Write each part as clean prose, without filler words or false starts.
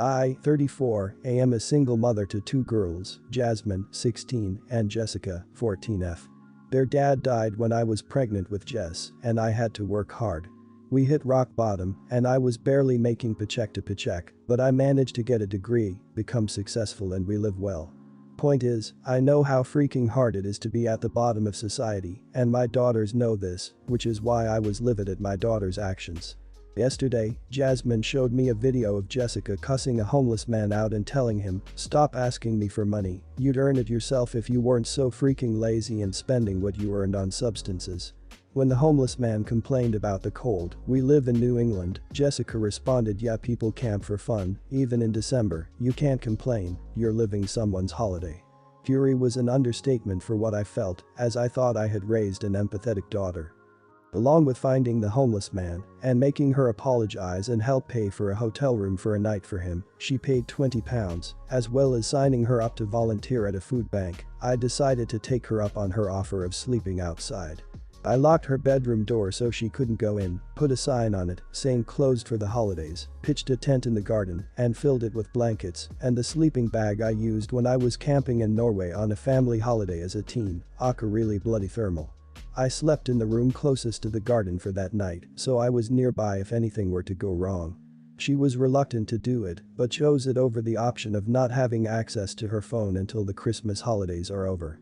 I, 34, am a single mother to two girls, Jasmine, 16, and Jessica, 14F. Their dad died when I was pregnant with Jess, and I had to work hard. We hit rock bottom, and I was barely making paycheck to paycheck, but I managed to get a degree, become successful, and we live well. Point is, I know how freaking hard it is to be at the bottom of society, and my daughters know this, which is why I was livid at my daughter's actions. Yesterday, Jasmine showed me a video of Jessica cussing a homeless man out and telling him, "Stop asking me for money, you'd earn it yourself if you weren't so freaking lazy and spending what you earned on substances." When the homeless man complained about the cold, "We live in New England," Jessica responded, "Yeah, people camp for fun, even in December, you can't complain, you're living someone's holiday." Fury was an understatement for what I felt, as I thought I had raised an empathetic daughter. Along with finding the homeless man and making her apologize and help pay for a hotel room for a night for him, she paid £20, as well as signing her up to volunteer at a food bank. I decided to take her up on her offer of sleeping outside. I locked her bedroom door so she couldn't go in, put a sign on it saying closed for the holidays, pitched a tent in the garden and filled it with blankets and the sleeping bag I used when I was camping in Norway on a family holiday as a teen, aka really bloody thermal. I slept in the room closest to the garden for that night, so I was nearby if anything were to go wrong. She was reluctant to do it, but chose it over the option of not having access to her phone until the Christmas holidays are over.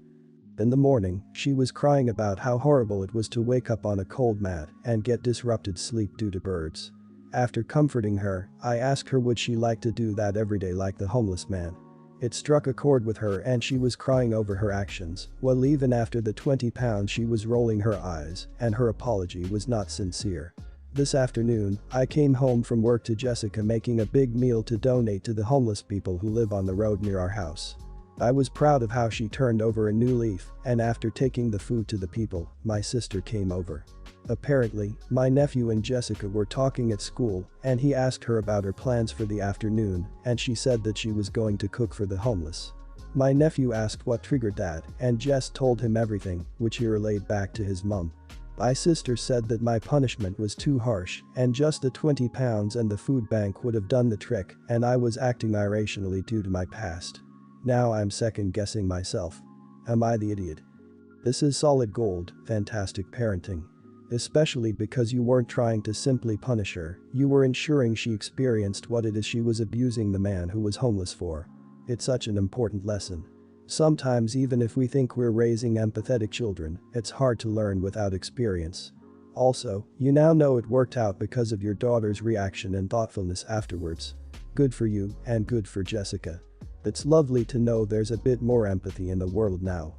In the morning, she was crying about how horrible it was to wake up on a cold mat and get disrupted sleep due to birds. After comforting her, I asked her would she like to do that every day like the homeless man. It struck a chord with her and she was crying over her actions, well even after the £20 she was rolling her eyes and her apology was not sincere. This afternoon, I came home from work to Jessica making a big meal to donate to the homeless people who live on the road near our house. I was proud of how she turned over a new leaf, and after taking the food to the people, my sister came over. Apparently, my nephew and Jessica were talking at school and he asked her about her plans for the afternoon and she said that she was going to cook for the homeless. My nephew asked what triggered that and Jess told him everything, which he relayed back to his mum. My sister said that my punishment was too harsh and just the £20 and the food bank would have done the trick and I was acting irrationally due to my past. Now I'm second guessing myself. Am I the idiot? This is solid gold, fantastic parenting. Especially because you weren't trying to simply punish her, you were ensuring she experienced what it is she was abusing the man who was homeless for. It's such an important lesson. Sometimes even if we think we're raising empathetic children, it's hard to learn without experience. Also, you now know it worked out because of your daughter's reaction and thoughtfulness afterwards. Good for you and good for Jessica. It's lovely to know there's a bit more empathy in the world now.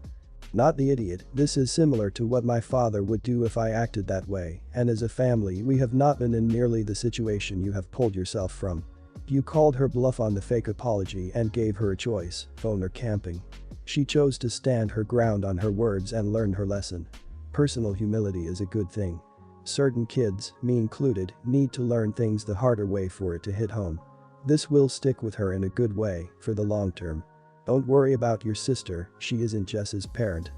Not the idiot, this is similar to what my father would do if I acted that way, and as a family we have not been in nearly the situation you have pulled yourself from. You called her bluff on the fake apology and gave her a choice, phone or camping. She chose to stand her ground on her words and learn her lesson. Personal humility is a good thing. Certain kids, me included, need to learn things the harder way for it to hit home. This will stick with her in a good way, for the long term. Don't worry about your sister, she isn't Jess's parent.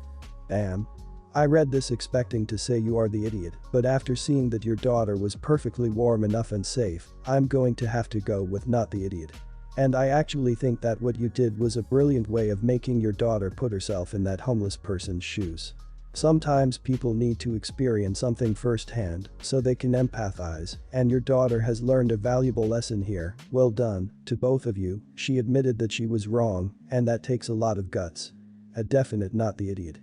Bam. I read this expecting to say you are the idiot, but after seeing that your daughter was perfectly warm enough and safe, I'm going to have to go with not the idiot. And I actually think that what you did was a brilliant way of making your daughter put herself in that homeless person's shoes. Sometimes people need to experience something firsthand so they can empathize, and your daughter has learned a valuable lesson here. Well done to both of you. She admitted that she was wrong, and that takes a lot of guts. A definite not the idiot.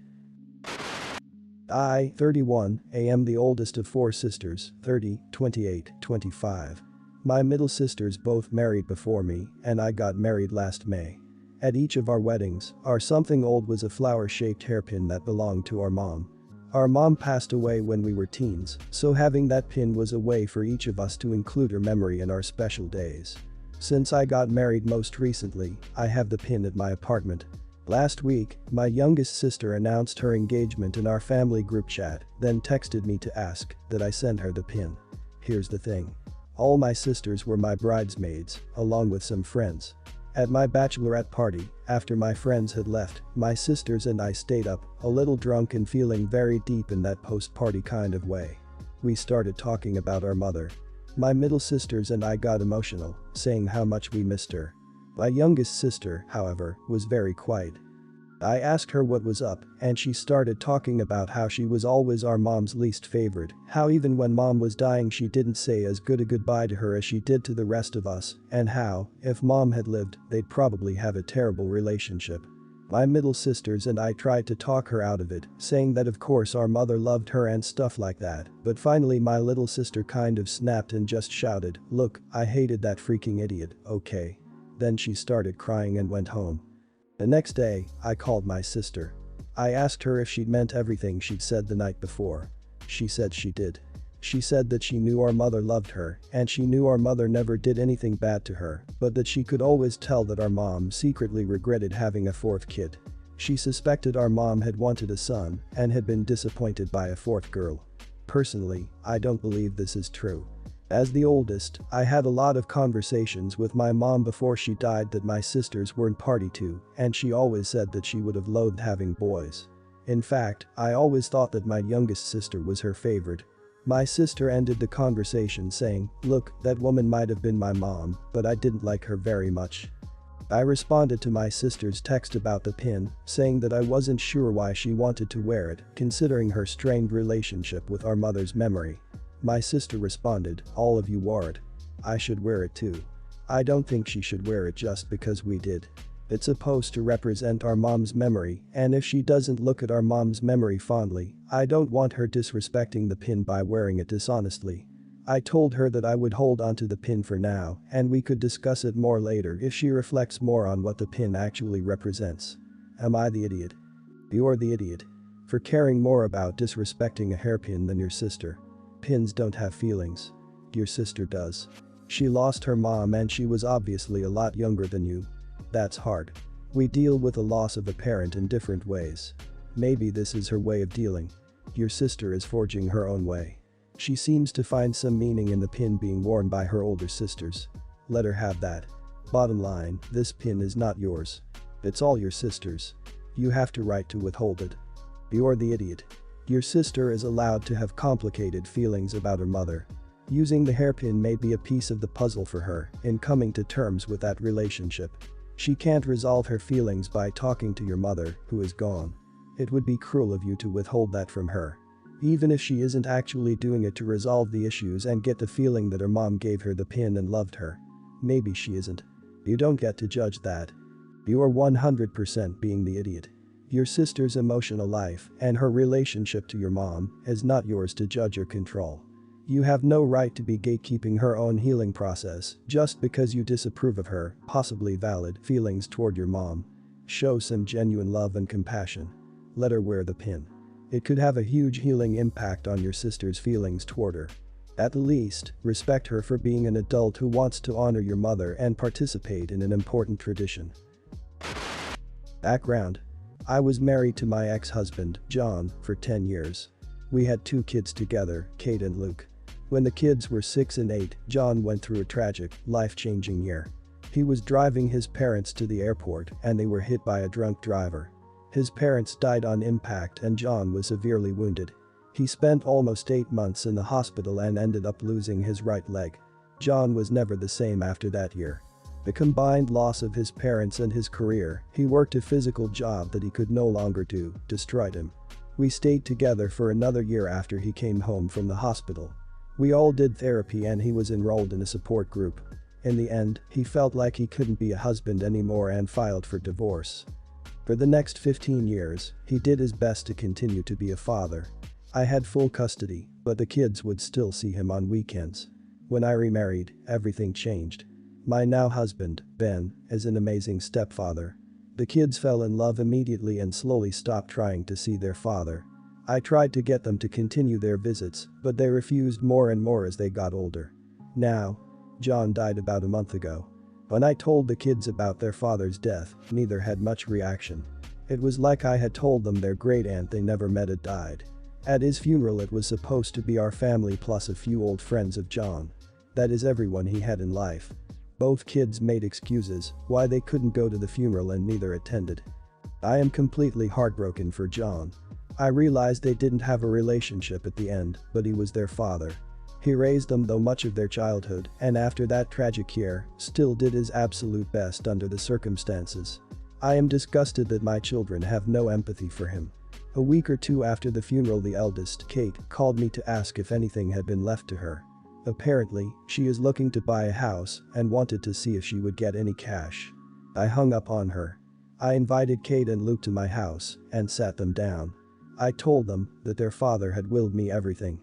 I, 31, am the oldest of four sisters, 30, 28, 25. My middle sisters both married before me, and I got married last May. At each of our weddings, our something old was a flower-shaped hairpin that belonged to our mom. Our mom passed away when we were teens, so having that pin was a way for each of us to include her memory in our special days. Since I got married most recently, I have the pin at my apartment. Last week, my youngest sister announced her engagement in our family group chat, then texted me to ask that I send her the pin. Here's the thing. All my sisters were my bridesmaids, along with some friends. At my bachelorette party, after my friends had left, my sisters and I stayed up, a little drunk and feeling very deep in that post-party kind of way. We started talking about our mother. My middle sisters and I got emotional, saying how much we missed her. My youngest sister, however, was very quiet. I asked her what was up, and she started talking about how she was always our mom's least favorite, how even when mom was dying she didn't say as good a goodbye to her as she did to the rest of us, and how, if mom had lived, they'd probably have a terrible relationship. My middle sisters and I tried to talk her out of it, saying that of course our mother loved her and stuff like that, but finally my little sister kind of snapped and just shouted, "Look, I hated that freaking idiot, okay?" Then she started crying and went home. The next day, I called my sister. I asked her if she'd meant everything she'd said the night before. She said she did. She said that she knew our mother loved her, and she knew our mother never did anything bad to her, but that she could always tell that our mom secretly regretted having a fourth kid. She suspected our mom had wanted a son and had been disappointed by a fourth girl. Personally, I don't believe this is true. As the oldest, I had a lot of conversations with my mom before she died that my sisters weren't party to, and she always said that she would have loathed having boys. In fact, I always thought that my youngest sister was her favorite. My sister ended the conversation saying, "Look, that woman might have been my mom, but I didn't like her very much." I responded to my sister's text about the pin, saying that I wasn't sure why she wanted to wear it, considering her strained relationship with our mother's memory. My sister responded, "All of you wore it. I should wear it too. I don't think she should wear it just because we did. It's supposed to represent our mom's memory, and if she doesn't look at our mom's memory fondly, I don't want her disrespecting the pin by wearing it dishonestly." I told her that I would hold onto the pin for now, and we could discuss it more later if she reflects more on what the pin actually represents. Am I the idiot? You're the idiot. For caring more about disrespecting a hairpin than your sister. Pins don't have feelings. Your sister does. She lost her mom and she was obviously a lot younger than you. That's hard. We deal with the loss of a parent in different ways. Maybe this is her way of dealing. Your sister is forging her own way. She seems to find some meaning in the pin being worn by her older sisters. Let her have that. Bottom line, this pin is not yours. It's all your sister's. You have the right to withhold it. You're the idiot. Your sister is allowed to have complicated feelings about her mother. Using the hairpin may be a piece of the puzzle for her in coming to terms with that relationship. She can't resolve her feelings by talking to your mother, who is gone. It would be cruel of you to withhold that from her. Even if she isn't actually doing it to resolve the issues and get the feeling that her mom gave her the pin and loved her. Maybe she isn't. You don't get to judge that. You're 100% being the idiot. Your sister's emotional life and her relationship to your mom is not yours to judge or control. You have no right to be gatekeeping her own healing process just because you disapprove of her, possibly valid, feelings toward your mom. Show some genuine love and compassion. Let her wear the pin. It could have a huge healing impact on your sister's feelings toward her. At least, respect her for being an adult who wants to honor your mother and participate in an important tradition. Background. I was married to my ex-husband, John, for 10 years. We had 2 kids together, Kate and Luke. When the kids were 6 and 8, John went through a tragic, life-changing year. He was driving his parents to the airport and they were hit by a drunk driver. His parents died on impact and John was severely wounded. He spent almost 8 months in the hospital and ended up losing his right leg. John was never the same after that year. The combined loss of his parents and his career, he worked a physical job that he could no longer do, destroyed him. We stayed together for another year after he came home from the hospital. We all did therapy and he was enrolled in a support group. In the end, he felt like he couldn't be a husband anymore and filed for divorce. For the next 15 years, he did his best to continue to be a father. I had full custody, but the kids would still see him on weekends. When I remarried, everything changed. My now husband, Ben, is an amazing stepfather. The kids fell in love immediately and slowly stopped trying to see their father. I tried to get them to continue their visits, but they refused more and more as they got older. Now, John died about a month ago. When I told the kids about their father's death, neither had much reaction. It was like I had told them their great aunt they never met had died. At his funeral it was supposed to be our family plus a few old friends of John. That is everyone he had in life. Both kids made excuses why they couldn't go to the funeral and neither attended. I am completely heartbroken for John. I realized they didn't have a relationship at the end, but he was their father. He raised them though much of their childhood, and after that tragic year, still did his absolute best under the circumstances. I am disgusted that my children have no empathy for him. A week or two after the funeral, the eldest, Kate, called me to ask if anything had been left to her. Apparently, she is looking to buy a house and wanted to see if she would get any cash. I hung up on her. I invited Kate and Luke to my house and sat them down. I told them that their father had willed me everything.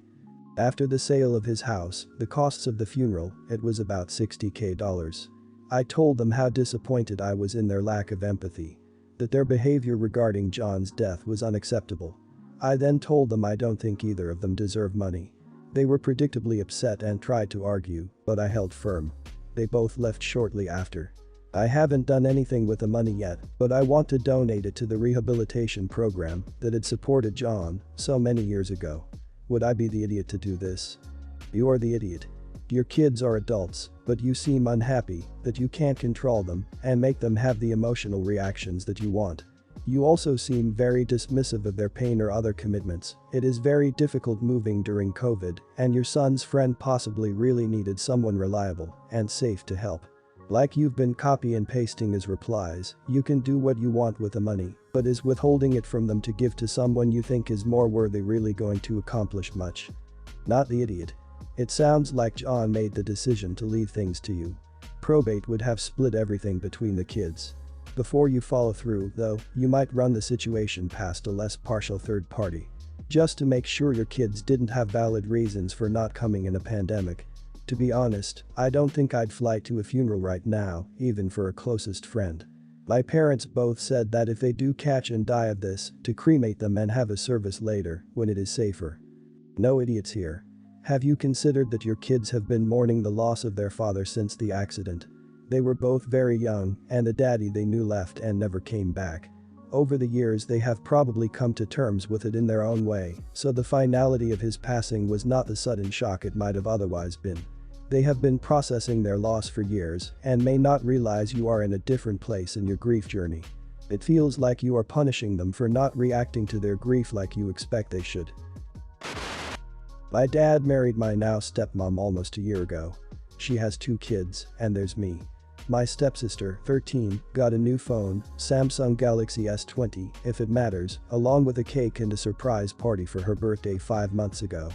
After the sale of his house, the costs of the funeral, it was about $60,000. I told them how disappointed I was in their lack of empathy. That their behavior regarding John's death was unacceptable. I then told them I don't think either of them deserve money. They were predictably upset and tried to argue, but I held firm. They both left shortly after. I haven't done anything with the money yet, but I want to donate it to the rehabilitation program that had supported John so many years ago. Would I be the idiot to do this? You're the idiot. Your kids are adults, but you seem unhappy that you can't control them and make them have the emotional reactions that you want. You also seem very dismissive of their pain or other commitments. It is very difficult moving during COVID, and your son's friend possibly really needed someone reliable and safe to help. Like you've been copy and pasting his replies, you can do what you want with the money, but is withholding it from them to give to someone you think is more worthy really going to accomplish much? Not the idiot. It sounds like John made the decision to leave things to you. Probate would have split everything between the kids. Before you follow through, though, you might run the situation past a less partial third party. Just to make sure your kids didn't have valid reasons for not coming in a pandemic. To be honest, I don't think I'd fly to a funeral right now, even for a closest friend. My parents both said that if they do catch and die of this, to cremate them and have a service later, when it is safer. No idiots here. Have you considered that your kids have been mourning the loss of their father since the accident? They were both very young, and the daddy they knew left and never came back. Over the years they have probably come to terms with it in their own way, so the finality of his passing was not the sudden shock it might have otherwise been. They have been processing their loss for years and may not realize you are in a different place in your grief journey. It feels like you are punishing them for not reacting to their grief like you expect they should. My dad married my now stepmom almost a year ago. She has 2 kids, and there's me. My stepsister, 13, got a new phone, Samsung Galaxy S20, if it matters, along with a cake and a surprise party for her birthday 5 months ago.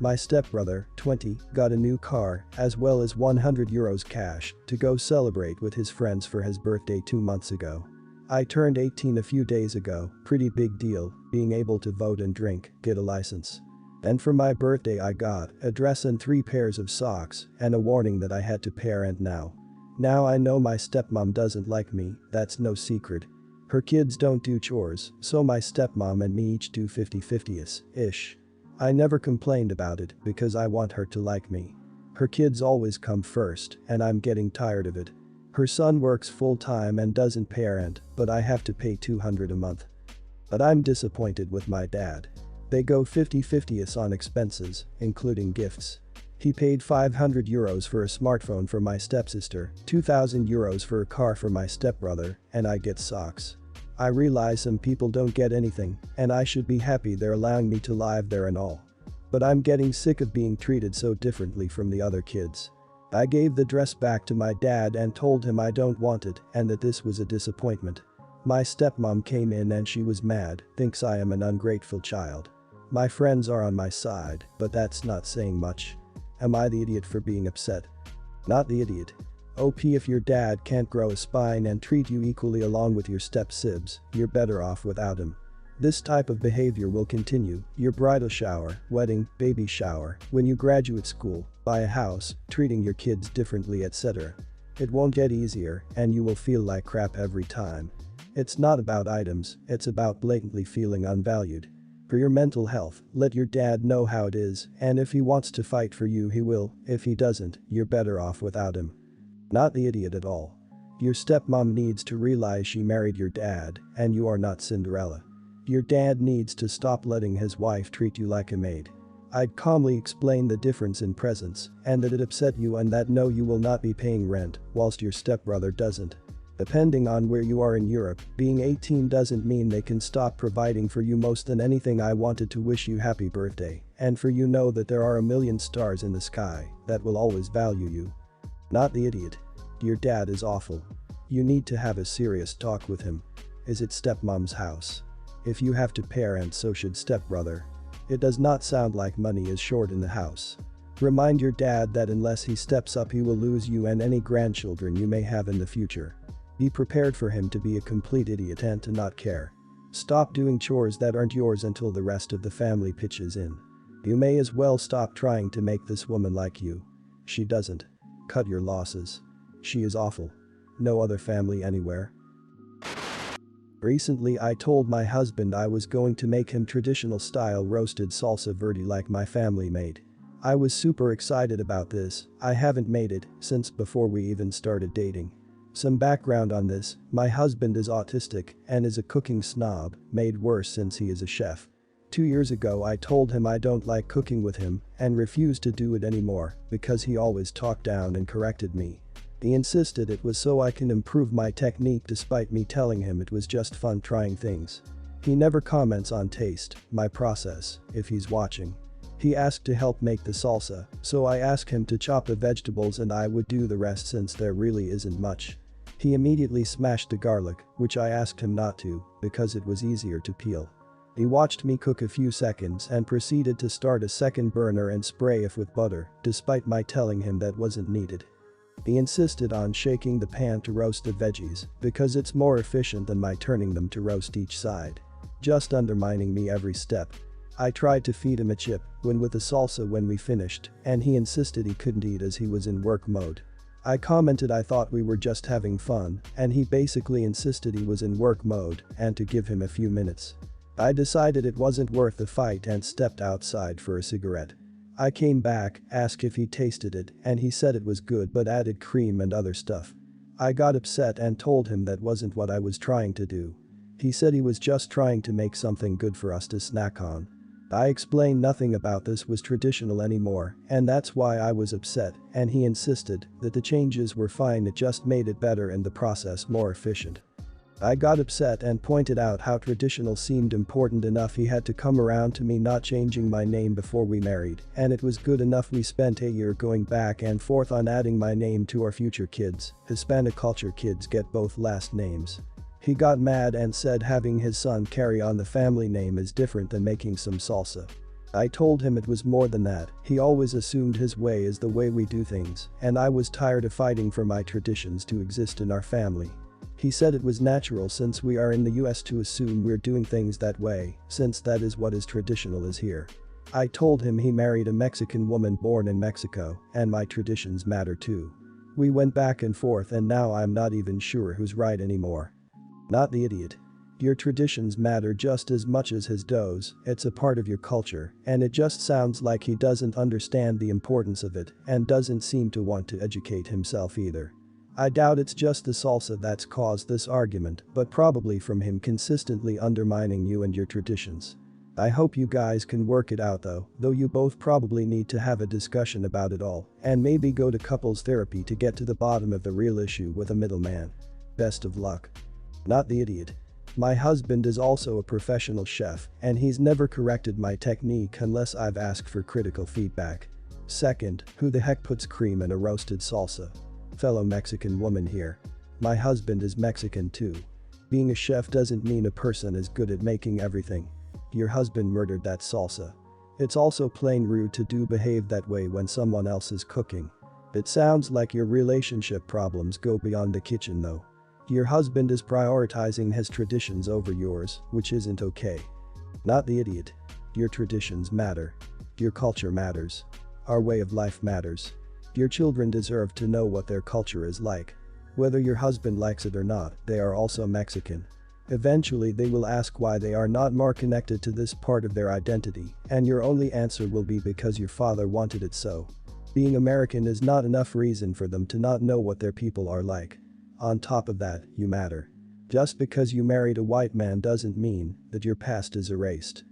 My stepbrother, 20, got a new car, as well as €100 cash, to go celebrate with his friends for his birthday 2 months ago. I turned 18 a few days ago, pretty big deal, being able to vote and drink, get a license. And for my birthday I got a dress and 3 pairs of socks, and a warning that I had to parent now. Now I know my stepmom doesn't like me, that's no secret. Her kids don't do chores, so my stepmom and me each do 50-50-ish. I never complained about it because I want her to like me. Her kids always come first, and I'm getting tired of it. Her son works full-time and doesn't parent, but I have to pay $200 a month. But I'm disappointed with my dad. They go 50-50 on expenses, including gifts. He paid €500 for a smartphone for my stepsister, €2,000 for a car for my stepbrother, and I get socks. I realize some people don't get anything, and I should be happy they're allowing me to live there and all. But I'm getting sick of being treated so differently from the other kids. I gave the dress back to my dad and told him I don't want it and that this was a disappointment. My stepmom came in and she was mad, thinks I am an ungrateful child. My friends are on my side, but that's not saying much. Am I the idiot for being upset? Not the idiot. OP, if your dad can't grow a spine and treat you equally along with your step-sibs, you're better off without him. This type of behavior will continue, your bridal shower, wedding, baby shower, when you graduate school, buy a house, treating your kids differently, etc. It won't get easier, and you will feel like crap every time. It's not about items, it's about blatantly feeling unvalued. For your mental health, let your dad know how it is, and if he wants to fight for you he will, if he doesn't, you're better off without him. Not the idiot at all. Your stepmom needs to realize she married your dad, and you are not Cinderella. Your dad needs to stop letting his wife treat you like a maid. I'd calmly explain the difference in presence, and that it upset you and that no, you will not be paying rent, whilst your stepbrother doesn't. Depending on where you are in Europe, being 18 doesn't mean they can stop providing for you. Most than anything, I wanted to wish you happy birthday, and for you know that there are a million stars in the sky that will always value you. Not the idiot. Your dad is awful. You need to have a serious talk with him. Is it stepmom's house? If you have to parent, so should stepbrother. It does not sound like money is short in the house. Remind your dad that unless he steps up, he will lose you and any grandchildren you may have in the future. Be prepared for him to be a complete idiot and to not care. Stop doing chores that aren't yours until the rest of the family pitches in. You may as well stop trying to make this woman like you. She doesn't. Cut your losses. She is awful. No other family anywhere. Recently I told my husband I was going to make him traditional style roasted salsa verde like my family made. I was super excited about this. I haven't made it since before we even started dating. Some background on this: my husband is autistic and is a cooking snob, made worse since he is a chef. 2 years ago I told him I don't like cooking with him and refused to do it anymore because he always talked down and corrected me. He insisted it was so I can improve my technique despite me telling him it was just fun trying things. He never comments on taste, my process, if he's watching. He asked to help make the salsa, so I asked him to chop the vegetables and I would do the rest since there really isn't much. He immediately smashed the garlic, which I asked him not to, because it was easier to peel. He watched me cook a few seconds and proceeded to start a second burner and spray it with butter, despite my telling him that wasn't needed. He insisted on shaking the pan to roast the veggies because it's more efficient than my turning them to roast each side. Just undermining me every step. I tried to feed him a chip with the salsa when we finished, and he insisted he couldn't eat as he was in work mode. I commented I thought we were just having fun, and he basically insisted he was in work mode and to give him a few minutes. I decided it wasn't worth the fight and stepped outside for a cigarette. I came back, asked if he tasted it, and he said it was good but added cream and other stuff. I got upset and told him that wasn't what I was trying to do. He said he was just trying to make something good for us to snack on. I explained nothing about this was traditional anymore, and that's why I was upset, and he insisted that the changes were fine, it just made it better and the process more efficient. I got upset and pointed out how traditional seemed important enough he had to come around to me not changing my name before we married, and it was good enough we spent a year going back and forth on adding my name to our future kids. Hispanic culture kids get both last names. He got mad and said having his son carry on the family name is different than making some salsa. I told him it was more than that. He always assumed his way is the way we do things, and I was tired of fighting for my traditions to exist in our family. He said it was natural since we are in the US to assume we're doing things that way, since that is what is traditional is here. I told him he married a Mexican woman born in Mexico, and my traditions matter too. We went back and forth and now I'm not even sure who's right anymore. Not the idiot. Your traditions matter just as much as his does, it's a part of your culture, and it just sounds like he doesn't understand the importance of it and doesn't seem to want to educate himself either. I doubt it's just the salsa that's caused this argument, but probably from him consistently undermining you and your traditions. I hope you guys can work it out though you both probably need to have a discussion about it all and maybe go to couples therapy to get to the bottom of the real issue with a middleman. Best of luck. Not the idiot. My husband is also a professional chef and he's never corrected my technique unless I've asked for critical feedback. Second, who the heck puts cream in a roasted salsa? Fellow Mexican woman here. My husband is Mexican too. Being a chef doesn't mean a person is good at making everything. Your husband murdered that salsa. It's also plain rude to behave that way when someone else is cooking. It sounds like your relationship problems go beyond the kitchen though. Your husband is prioritizing his traditions over yours, which isn't okay. Not the idiot. Your traditions matter. Your culture matters. Our way of life matters. Your children deserve to know what their culture is like. Whether your husband likes it or not, they are also Mexican. Eventually they will ask why they are not more connected to this part of their identity, and your only answer will be because your father wanted it so. Being American is not enough reason for them to not know what their people are like. On top of that, you matter. Just because you married a white man doesn't mean that your past is erased.